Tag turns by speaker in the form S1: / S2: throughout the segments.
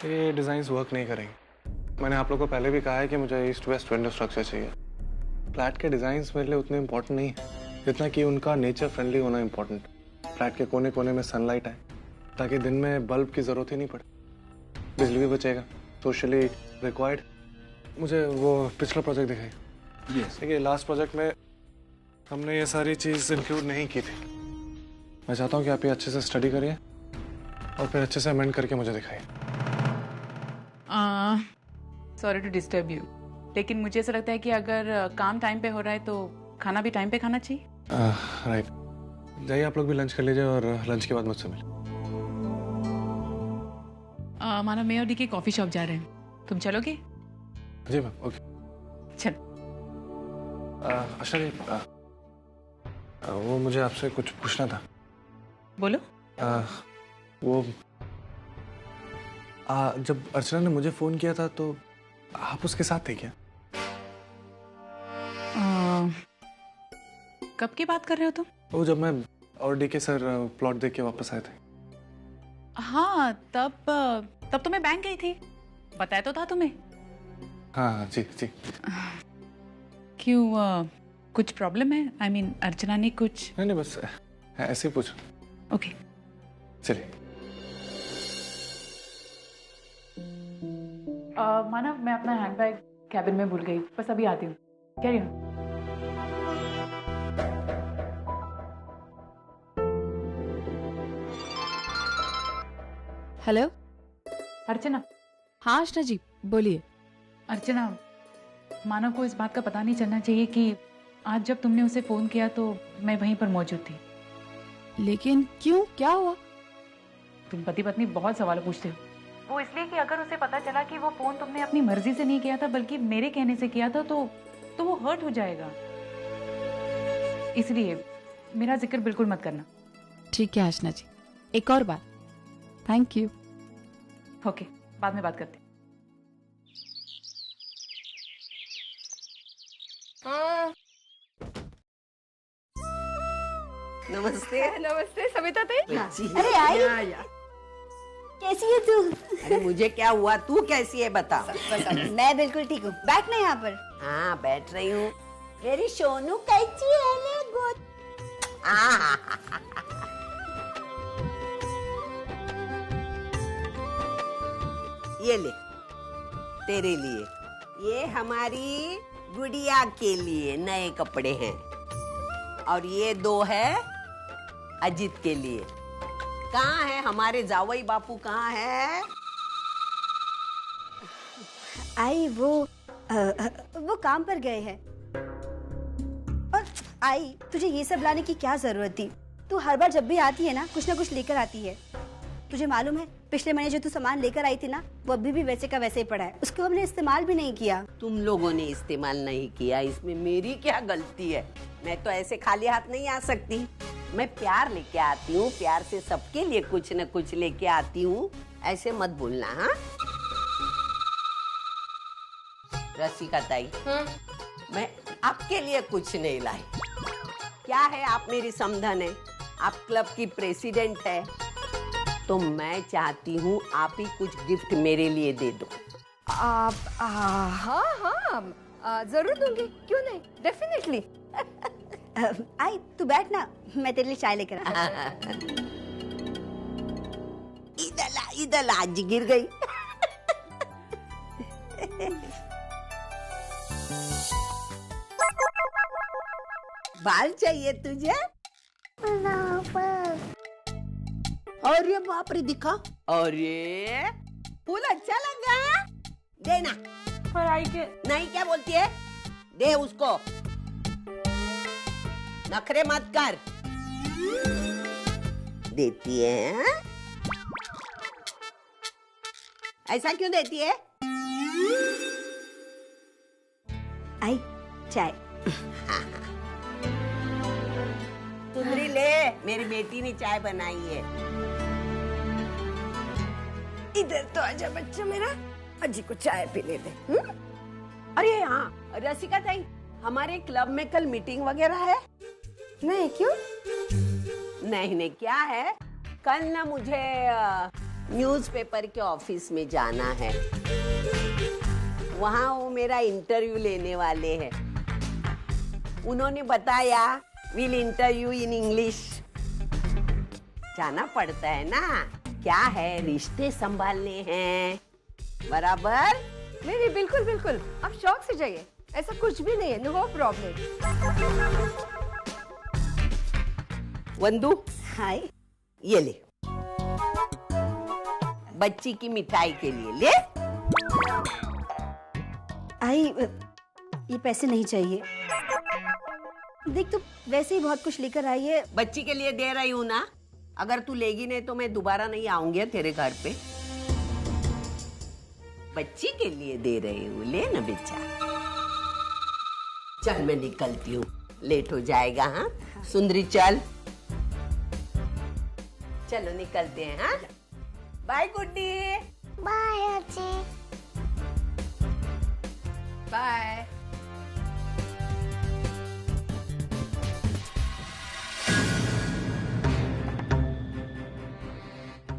S1: ये designs work नहीं करेंगे। मैंने आप लोगों को पहले भी कहा है कि मुझे ईस्ट वेस्ट विंडो स्ट्रक्चर चाहिए। फ्लैट के डिज़ाइंस मेरे लिए उतने इंपॉर्टेंट नहीं है जितना कि उनका नेचर फ्रेंडली होना इम्पोर्टेंट। फ्लैट के कोने कोने में सनलाइट आए ताकि दिन में बल्ब की ज़रूरत ही नहीं पड़े, बिजली भी बचेगा, सोशली रिक्वायर्ड। मुझे वो पिछला प्रोजेक्ट दिखाई। देखिए लास्ट प्रोजेक्ट में हमने ये सारी चीज़ इंक्लूड नहीं की थी। मैं चाहता हूँ कि आप ये अच्छे से स्टडी करिए और फिर अच्छे से अमेंड करके मुझे दिखाइए।
S2: सॉरी टू डिस्टर्ब यू, लेकिन मुझे ऐसा लगता है कि अगर काम टाइम पे हो रहा है तो खाना भी टाइम पे खाना चाहिए।
S1: राइट, जाइए आप लोग भी लंच कर लीजिए और लंच के बाद मुझसे मिल।
S2: मानो मैं और डीके कॉफी शॉप जा रहे हैं, तुम चलोगे?
S1: जी मैम, ओके
S2: चलो।
S1: आशा जी, वो मुझे आपसे कुछ पूछना था।
S2: बोलो।
S1: वो जब अर्चना ने मुझे फोन किया था तो आप उसके साथ थे क्या?
S2: कब की बात कर रहे हो तुम?
S1: वो जब मैं और डीके सर प्लॉट देख के वापस आए थे।
S2: हाँ, तब तो मैं बैंक गई थी, बताया तो था तुम्हें।
S1: हाँ जी जी।
S2: क्यों, कुछ प्रॉब्लम है? I mean, अर्चना ने कुछ?
S1: नहीं बस ऐसे ही पूछा।
S2: ओके
S1: चलिए।
S2: मानव, मैं अपना हैंडबैग कैबिन में भूल गई, बस अभी आती हूँ। Carry on.
S3: हेलो
S2: अर्चना।
S3: हाँ आशना जी बोलिए।
S2: अर्चना, मानव को इस बात का पता नहीं चलना चाहिए कि आज जब तुमने उसे फोन किया तो मैं वहीं पर मौजूद थी।
S3: लेकिन क्यों, क्या हुआ?
S2: तुम पति पत्नी बहुत सवाल पूछते हो। वो इसलिए कि अगर उसे पता चला कि वो फोन तुमने अपनी मर्जी से नहीं किया था बल्कि मेरे कहने से किया था तो वो हर्ट हो जाएगा। इसलिए मेरा जिक्र बिल्कुल मत करना।
S3: ठीक है आशना जी, एक और बात। Thank you.
S2: ओके, बाद में बात करते हैं।
S4: नमस्ते।
S5: नमस्ते सविता ताई।
S4: अरे आई,
S5: कैसी है तू?
S4: अरे मुझे क्या हुआ, तू कैसी है बता।
S5: मैं बिल्कुल ठीक हूँ, बैठना यहाँ पर।
S4: हाँ बैठ रही हूँ।
S5: मेरी सोनू कैसी है ले गोद?
S4: ये ले तेरे लिए, ये हमारी गुड़िया के लिए नए कपड़े हैं और ये दो है अजीत के लिए। कहाँ है हमारे जावई बापू, कहाँ है?
S5: आई वो काम पर गए हैं। और आई, तुझे ये सब लाने की क्या जरूरत थी? तू हर बार जब भी आती है ना कुछ लेकर आती है। तुझे मालूम है पिछले महीने जो तू सामान लेकर आई थी ना, वो अभी भी वैसे का वैसे ही पड़ा है, उसको हमने इस्तेमाल भी नहीं किया।
S4: तुम लोगों ने इस्तेमाल नहीं किया, इसमें मेरी क्या गलती है? मैं तो ऐसे खाली हाथ नहीं आ सकती। मैं प्यार लेके आती हूँ, प्यार से सबके लिए कुछ न कुछ लेके आती हूँ। ऐसे मत बोलना। हाँ रसिका ताई, मैं आपके लिए कुछ नहीं लाई। क्या है, आप मेरी समधन है, आप क्लब की प्रेसिडेंट है, तो मैं चाहती हूँ आप ही कुछ गिफ्ट मेरे लिए दे दो।
S5: हाँ जरूर दूंगी, क्यों नहीं, डेफिनेटली। आई तू बैठ ना, मैं तेरे लिए चाय लेकर
S4: इधर ला, आज गिर गई। बाल चाहिए तुझे? अरे बाप रे, दिखा। अरे फूल अच्छा लगा, देना।
S2: पढ़ाई के
S4: नहीं, क्या बोलती है? दे उसको, नखरे मत कर। देती है हाँ? ऐसा क्यों देती है?
S5: आई चाय।
S4: सुंदरी ले, मेरी बेटी ने चाय बनाई है।
S5: इधर तो आजा बच्चा मेरा, अजी को चाय पीने दे।
S4: अरे हाँ रसिका ताई, हमारे क्लब में कल मीटिंग वगैरह है?
S5: नहीं, क्यों?
S4: नहीं, क्या है, कल ना मुझे न्यूज़पेपर के ऑफिस में जाना है। वहाँ वो मेरा इंटरव्यू लेने वाले हैं। उन्होंने बताया विल इंटरव्यू इन इंग्लिश। जाना पड़ता है ना, क्या है, रिश्ते संभालने हैं, बराबर?
S5: नहीं नहीं, बिल्कुल बिल्कुल, आप शौक से जाइए, ऐसा कुछ भी नहीं है, नो प्रॉब्लम।
S4: वंदू,
S5: हाय।
S4: ये ले, बच्ची की मिठाई के लिए ले।
S5: आई, ये पैसे नहीं चाहिए। देख, तू वैसे ही बहुत कुछ लेकर आई है।
S4: बच्ची के लिए दे रही हूँ ना, अगर तू लेगी नहीं तो मैं दोबारा नहीं आऊंगी तेरे घर पे। बच्ची के लिए दे रही हूँ, ले ना बेचा। चल मैं निकलती हूँ, लेट हो जाएगा। हाँ सुंदरी, चल चलो निकलते हैं। हाँ बाय गुड्डी।
S6: बाय अजी।
S5: बाय।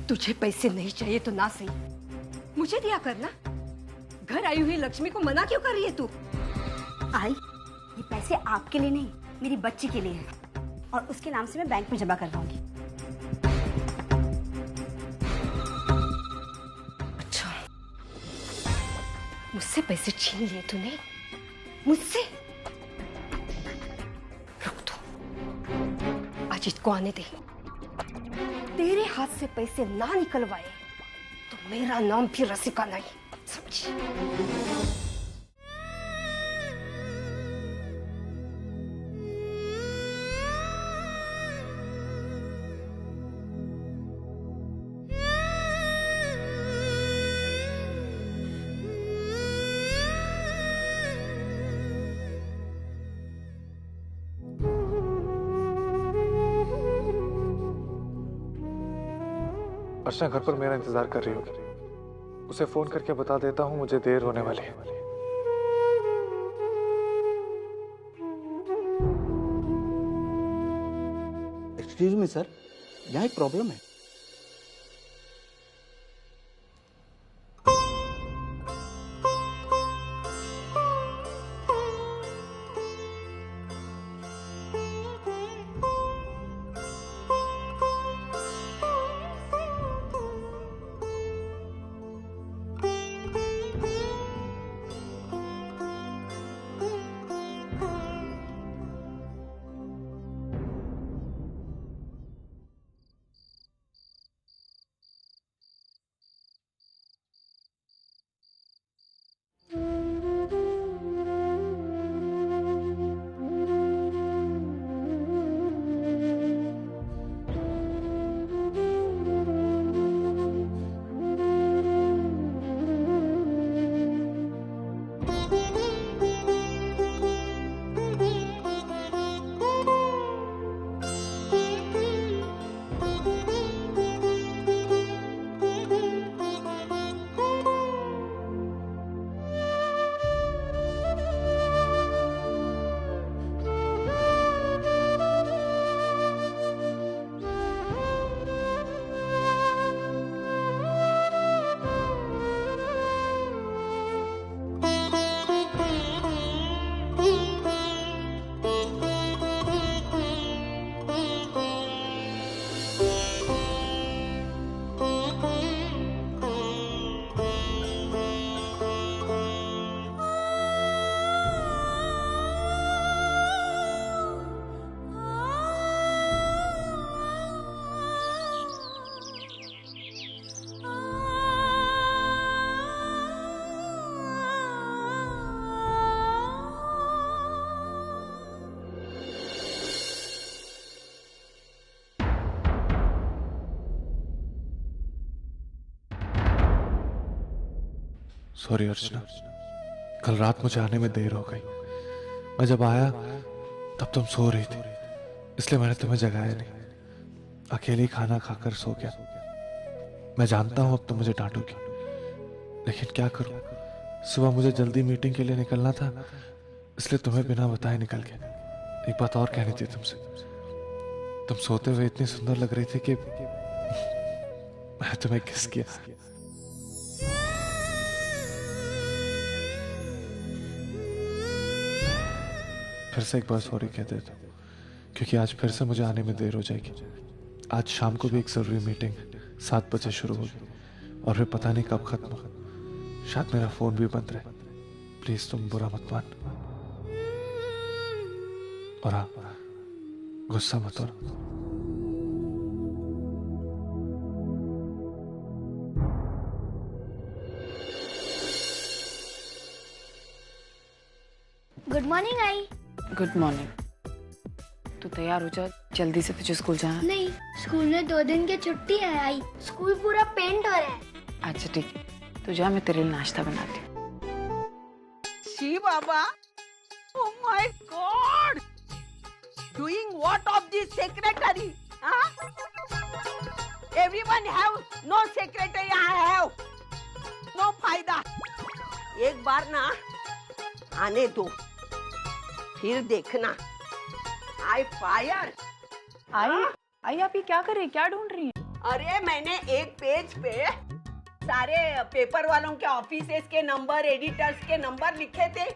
S5: तुझे पैसे नहीं चाहिए तो ना सही, मुझे दिया करना। घर आई हुई लक्ष्मी को मना क्यों कर रही है तू? आई, ये पैसे आपके लिए नहीं, मेरी बच्ची के लिए है, और उसके नाम से मैं बैंक में जमा करवाऊंगी। अच्छा, मुझसे पैसे छीन लिए तूने? मुझसे? रुक दो, आज इसको आने दे। तेरे हाथ से पैसे ना निकलवाए तो मेरा नाम भी रसिका नहीं, समझी?
S1: अर्चना घर पर मेरा इंतजार कर रही होगी। उसे फोन करके बता देता हूँ मुझे देर होने वाली है।
S7: एक्सक्यूज मी सर, यहाँ एक प्रॉब्लम है।
S1: सॉरी अर्चना, कल रात मुझे आने में देर हो गई। मैं जब आया तब तुम सो रही थी, इसलिए मैंने तुम्हें जगाया नहीं। अकेले ही खाना खाकर सो गया। मैं जानता हूं अब तुम मुझे डांटोगी, लेकिन क्या करूं, सुबह मुझे जल्दी मीटिंग के लिए निकलना था, इसलिए तुम्हें बिना बताए निकल गया। एक बात और कहनी थी तुमसे। तुम सोते हुए इतनी सुंदर लग रही थी कि मैं तुम्हें किस किया। फिर से एक बार सॉरी कह देता हूँ, क्योंकि आज फिर से मुझे आने में देर हो जाएगी। आज शाम को भी एक जरूरी मीटिंग 7 बजे शुरू होगी और फिर पता नहीं कब खत्म हो। शायद मेरा फोन भी बंद रहे। प्लीज तुम बुरा मत मान, और हाँ, गुस्सा मत हो।
S6: Good morning I.
S3: Good morning. तू तैयार हो जा, जल्दी से तुझे स्कूल जाना।
S6: नहीं, स्कूल में 2 दिन की छुट्टी है आई। स्कूल पूरा पेंट हो रहा है।
S3: अच्छा ठीक है, तू जा, मैं तेरे लिए नाश्ता बनाती हूँ।
S4: She Baba, oh my God! Doing what of the secretary? Huh? Everyone have no secretary. I have no फायदा। एक बार ना आने दो, फिर देखना। I fire।
S2: आई आप ये क्या कर रही हैं? क्या ढूंढ रही हैं?
S4: अरे मैंने एक पेज पे सारे पेपर वालों के ऑफिसेस के नंबर, एडिटर्स के नंबर लिखे थे।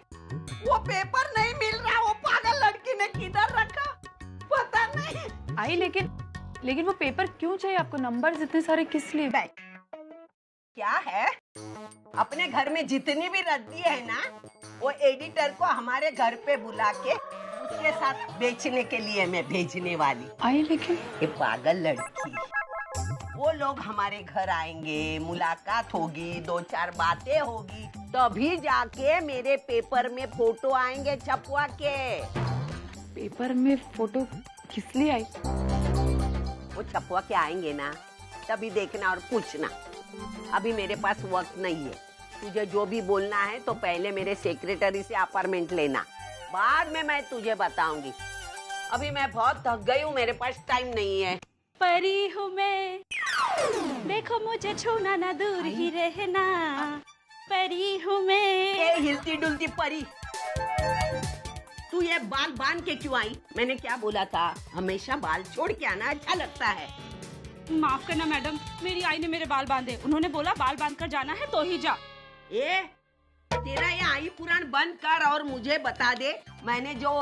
S4: वो पेपर नहीं मिल रहा। वो पागल लड़की ने किधर रखा पता नहीं।
S2: आई लेकिन वो पेपर क्यों चाहिए आपको? नंबर्स इतने सारे किस लिए?
S4: क्या है, अपने घर में जितनी भी रद्दी है ना, वो एडिटर को हमारे घर पे बुला के उसके साथ बेचने के लिए मैं भेजने वाली।
S2: आई लेकिन
S4: ये पागल लड़की, वो लोग हमारे घर आएंगे, मुलाकात होगी, 2-4 बातें होगी, तभी जाके मेरे पेपर में फोटो आएंगे छपवा के।
S2: पेपर में फोटो किस लिए आई?
S4: वो छपवा के आएंगे ना, तभी देखना और पूछना। अभी मेरे पास वक्त नहीं है। तुझे जो भी बोलना है तो पहले मेरे सेक्रेटरी से अपॉइंटमेंट लेना, बाद में मैं तुझे बताऊंगी। अभी मैं बहुत थक गई हूँ, मेरे पास टाइम नहीं है।
S5: परी हूँ मैं, देखो मुझे छूना ना, दूर ही रहना। परी हूँ मैं।
S4: ये हिलती डुलती परी, तू ये बाल बांध के क्यों आई? मैंने क्या बोला था? हमेशा बाल छोड़ के आना अच्छा लगता है।
S5: माफ करना मैडम, मेरी आई ने मेरे बाल बांधे। उन्होंने बोला बाल बांध कर जाना है तो ही जा।
S4: तेरा ये आई पुराण बंद कर और मुझे बता दे, मैंने जो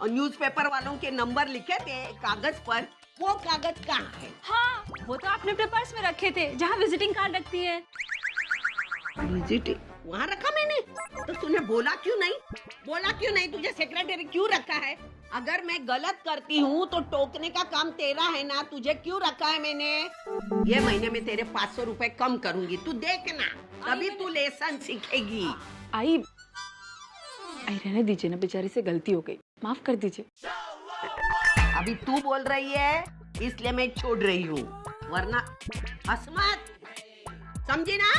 S4: न्यूज़पेपर वालों के नंबर लिखे थे कागज पर, वो कागज कहाँ है?
S5: हाँ, वो तो आपने अपने पर्स में रखे थे, जहाँ विजिटिंग कार्ड रखती है।
S4: विजिटिंग वहाँ रखा मैंने? तो तूने बोला क्यों नहीं? तुझे सेक्रेटरी क्यों रखा है? अगर मैं गलत करती हूँ तो टोकने का काम तेरा है ना, तुझे क्यों रखा है मैंने? ये महीने में तेरे 500 रुपए कम करूंगी, तू देखना, तभी तू लेसन सीखेगी।
S2: आई रहने दीजिए ना, बेचारी से गलती हो गई, माफ कर दीजिए।
S4: अभी तू बोल रही है इसलिए मैं छोड़ रही हूँ, वरना हंस मत, समझी ना?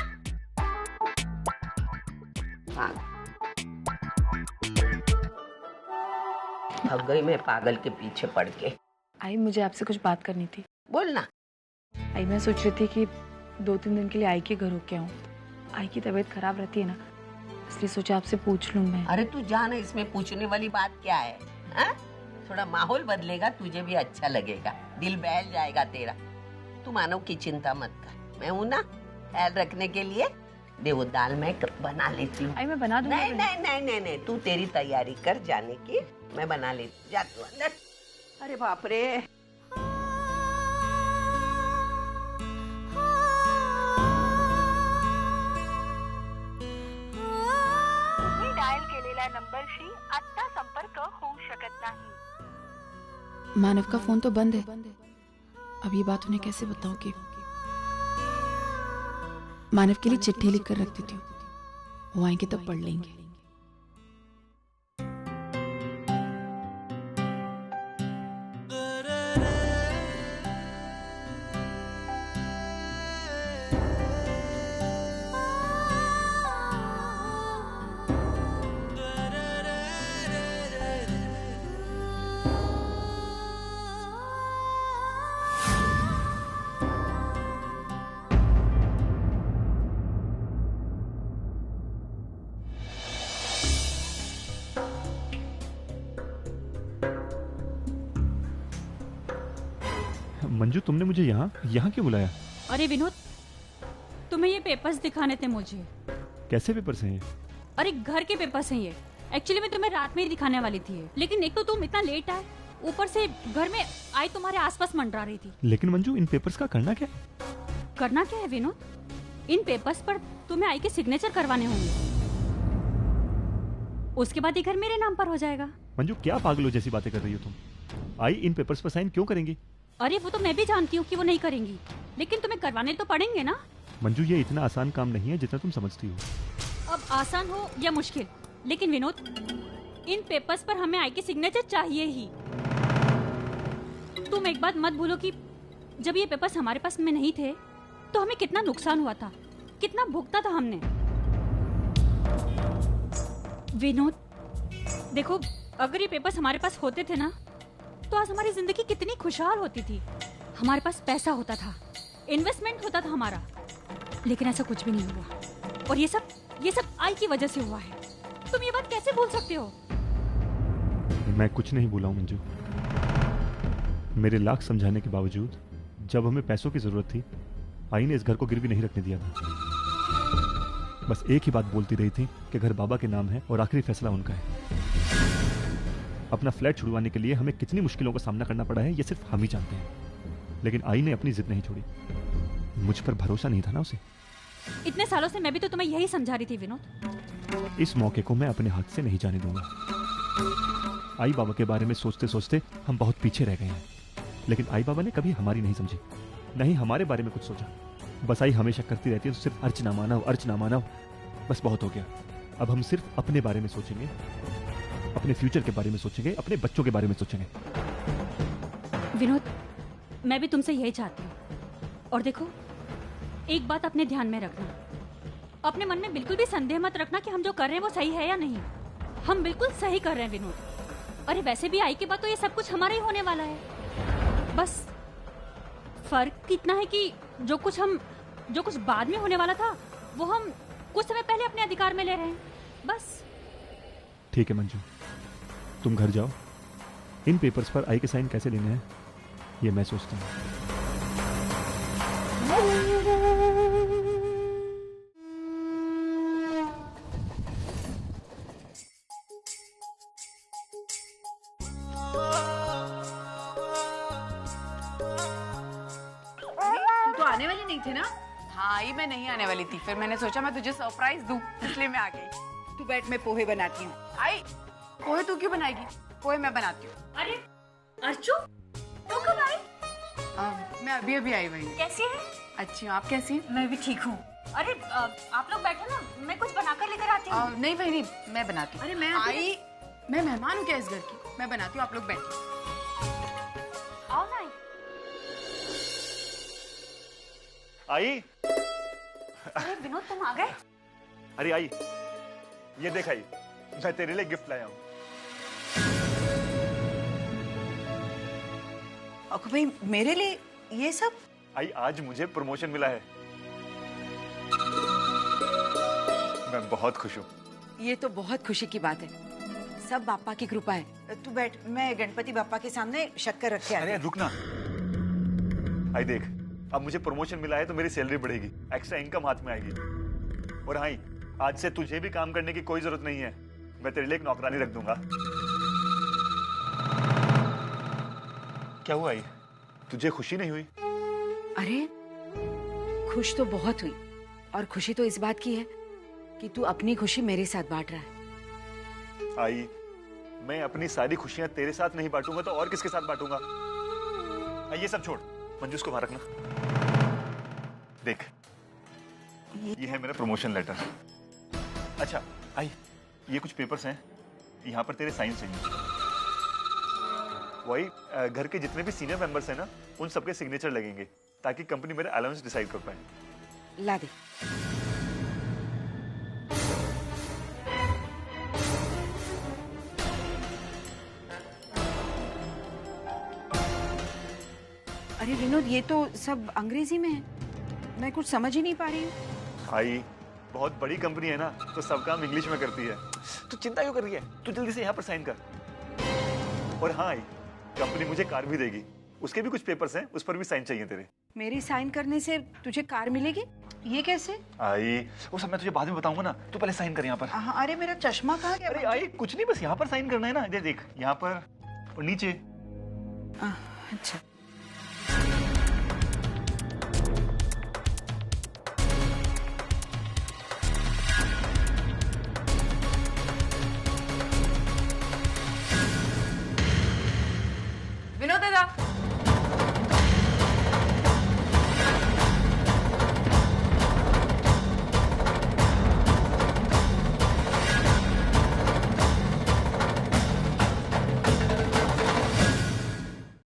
S4: थक गई मैं पागल के पीछे पड़ के।
S2: आई मुझे आपसे कुछ बात करनी थी।
S4: बोलना।
S2: आई मैं सोच रही थी कि 2-3 दिन के लिए आई के घर होके आऊँ। आई की तबीयत खराब रहती है ना, इसलिए सोचा आपसे पूछ लूँ मैं।
S4: अरे तू जाना, इसमें पूछने वाली बात क्या है? हा? थोड़ा माहौल बदलेगा, तुझे भी अच्छा लगेगा, दिल बहल जाएगा तेरा। तू मानव की चिंता मत कर, मैं हूँ ना ख्याल रखने के लिए। दे वो दाल मैं बना लेती हूँ।
S2: आई मैं बना दूँगी।
S4: नहीं, तू तेरी तैयारी कर जाने की, मैं बना लेती। जा तू अंदर। अरे बाप रे,
S8: डायल केलेला नंबरशी आता संपर्क होऊ शकत नाही।
S3: मानव का फोन तो बंद है। अब ये बात उन्हें कैसे बताऊं कि मानव के लिए चिट्ठी लिख कर रख देती हूँ, वो आएंगे तो पढ़ लेंगे।
S9: मंजू, तुमने मुझे यहाँ क्यों बुलाया?
S5: अरे विनोद,
S9: तुम्हें ये पेपर्स दिखाने थे मुझे।
S10: कैसे पेपर्स हैं ये?
S9: अरे घर के पेपर्स हैं ये। एक्चुअली मैं तुम्हें रात में ही दिखाने वाली थी, लेकिन एक तो तुम इतना लेट आए, ऊपर से घर में आई तुम्हारे आसपास मंडरा रही थी।
S10: लेकिन मंजू, इन पेपर्स का करना क्या है?
S9: करना क्या है विनोद? इन पेपर्स पर तुम्हें आई के सिग्नेचर करवाने होंगे, उसके बाद ये घर मेरे नाम पर हो जाएगा।
S10: मंजू, क्या पागलों जैसी बातें कर रही हो तुम? आई इन पेपर्स पर साइन क्यों करेंगी?
S9: अरे वो तो मैं भी जानती हूँ कि वो नहीं करेंगी, लेकिन तुम्हें करवाने तो पड़ेंगे ना।
S10: मंजू, ये इतना आसान काम नहीं है जितना तुम समझती हो।
S9: अब आसान हो या मुश्किल, लेकिन विनोद, इन पेपर्स पर हमें आई के सिग्नेचर चाहिए ही। तुम एक बात मत भूलो कि जब ये पेपर्स हमारे पास में नहीं थे तो हमें कितना नुकसान हुआ था, कितना भुगता था हमने। विनोद देखो, अगर ये पेपर्स हमारे पास होते थे ना तो आज हमारी जिंदगी कितनी खुशहाल होती थी। हमारे पास पैसा होता था, इन्वेस्टमेंट होता था हमारा, लेकिन ऐसा कुछ भी नहीं हुआ। और ये सब आई की वजह से हुआ है। तुम ये बात कैसे बोल सकते हो?
S10: मैं कुछ नहीं बोला हूं मंजू। मेरे लाख समझाने के बावजूद जब हमें पैसों की जरूरत थी, आई ने इस घर को गिरवी नहीं रखने दिया था। बस एक ही बात बोलती रही थी कि घर बाबा के नाम है और आखिरी फैसला उनका है। अपना फ्लैट छुड़वाने के लिए हमें कितनी मुश्किलों का सामना करना पड़ा है ये सिर्फ हम ही जानते हैं, लेकिन आई ने अपनी जिद नहीं छोड़ी। मुझ पर भरोसा नहीं था ना उसे।
S9: इतने सालों से मैं भी तो तुम्हें यही समझा रही थी विनोद।
S10: इस मौके को मैं अपने हाथ से नहीं जाने दूंगा। आई बाबा के बारे में सोचते सोचते हम बहुत पीछे रह गए हैं, लेकिन आई बाबा ने कभी हमारी नहीं समझी, नहीं हमारे बारे में कुछ सोचा। बस आई हमेशा करती रहती है तो सिर्फ अर्चना मानव, अर्चना मानव। बस बहुत हो गया। अब हम सिर्फ अपने बारे में सोचेंगे, अपने फ्यूचर के बारे में सोचेंगे, अपने बच्चों के बारे में सोचेंगे।
S9: विनोद, मैं भी तुमसे यही चाहती हूँ। और देखो, एक बात अपने ध्यान में रखना, अपने मन में बिल्कुल भी संदेह मत रखना कि हम जो कर रहे हैं वो सही है या नहीं। हम बिल्कुल सही कर रहे हैं विनोद। अरे वैसे भी आई के बाद तो ये सब कुछ हमारा ही होने वाला है। बस फर्क इतना है कि जो कुछ बाद में होने वाला था वो हम कुछ समय पहले अपने अधिकार में ले रहे हैं, बस।
S10: ठीक है मंजू, तुम घर जाओ। इन पेपर्स पर आई के साइन कैसे लेने हैं ये मैं सोचता हूँ।
S3: तू तो आने वाली नहीं थी ना? हाँ आई, मैं नहीं आने वाली थी, फिर मैंने सोचा मैं तुझे सरप्राइज दूं, इसलिए मैं आ गई। तू बैठ, मैं पोहे बनाती हूँ। आई, पोहे तू क्यों बनाएगी? पोहे मैं बनाती हूँ।
S9: अरे अर्चू, तू कब आई?
S3: मैं अभी अभी आई वही।
S9: कैसी है?
S3: अच्छी हूँ, आप कैसी हैं?
S9: मैं भी ठीक हूँ। अरे आप लोग बैठो ना, मैं कुछ बनाकर लेकर आती हूँ।
S3: नहीं भाई नहीं, मैं बनाती हूँ।
S9: अरे मैं
S3: आई, मैं मेहमान हूँ क्या इस घर की? मैं बनाती हूँ, आप लोग बैठो।
S9: आओ ना।
S11: आई।
S9: अरे विनोद, तुम आ गए?
S11: अरे आई, ये देख आई, मैं तेरे लिए गिफ्ट लाया हूँ।
S3: अको भाई, मेरे लिए ये सब?
S11: आई, आज मुझे प्रमोशन मिला है, मैं बहुत खुश हूँ।
S3: ये तो बहुत खुशी की बात है, सब बापा की कृपा है। तू बैठ, मैं गणपति बापा के सामने शक्कर रख के आती हूँ।
S11: अरे रुक ना। आई देख, अब मुझे प्रमोशन मिला है तो मेरी सैलरी बढ़ेगी, एक्स्ट्रा इनकम हाथ में आएगी। और हाँ, आज से तुझे भी काम करने की कोई जरूरत नहीं है, मैं तेरे लिए एक नौकरानी रख दूंगा। क्या हुआ आई, तुझे खुशी नहीं हुई?
S3: अरे खुश तो बहुत हुई, और खुशी तो इस बात की है कि तू अपनी खुशी मेरे साथ बांट रहा है।
S11: आई, मैं अपनी सारी खुशियां तेरे साथ नहीं बांटूंगा तो और किसके साथ बांटूंगा? ये सब छोड़, मंजू को वहां रखना। देख, ये है मेरा प्रमोशन लेटर। अच्छा आई, ये कुछ पेपर्स हैं, यहाँ पर तेरे साइन चाहिए। वही घर के जितने भी सीनियर मेंबर्स हैं ना, उन सबके सिग्नेचर लगेंगे ताकि कंपनी मेरा अलाउंस डिसाइड कर पाए।
S3: ला दे। अरे विनोद, ये तो सब अंग्रेजी में है, मैं कुछ समझ ही नहीं पा रही हूँ।
S11: आई, बहुत बड़ी कंपनी है ना, तो सब काम इंग्लिश में करती है। तू चिंता क्यों कर रही है? तू जल्दी से यहाँ पर साइन कर। और हाँ आई, कंपनी मुझे कार भी देगी, उसके भी कुछ पेपर्स हैं, उस पर भी साइन चाहिए तेरे।
S3: मेरी साइन करने से तुझे कार मिलेगी? ये कैसे?
S11: आई वो सब मैं तुझे बाद में बताऊंगा ना, तू पहले साइन कर यहाँ पर।
S3: अरे मेरा चश्मा कहाँ गया?
S11: अरे आई कुछ नहीं, बस यहाँ पर साइन करना है ना, देख यहाँ पर और नीचे।
S3: अच्छा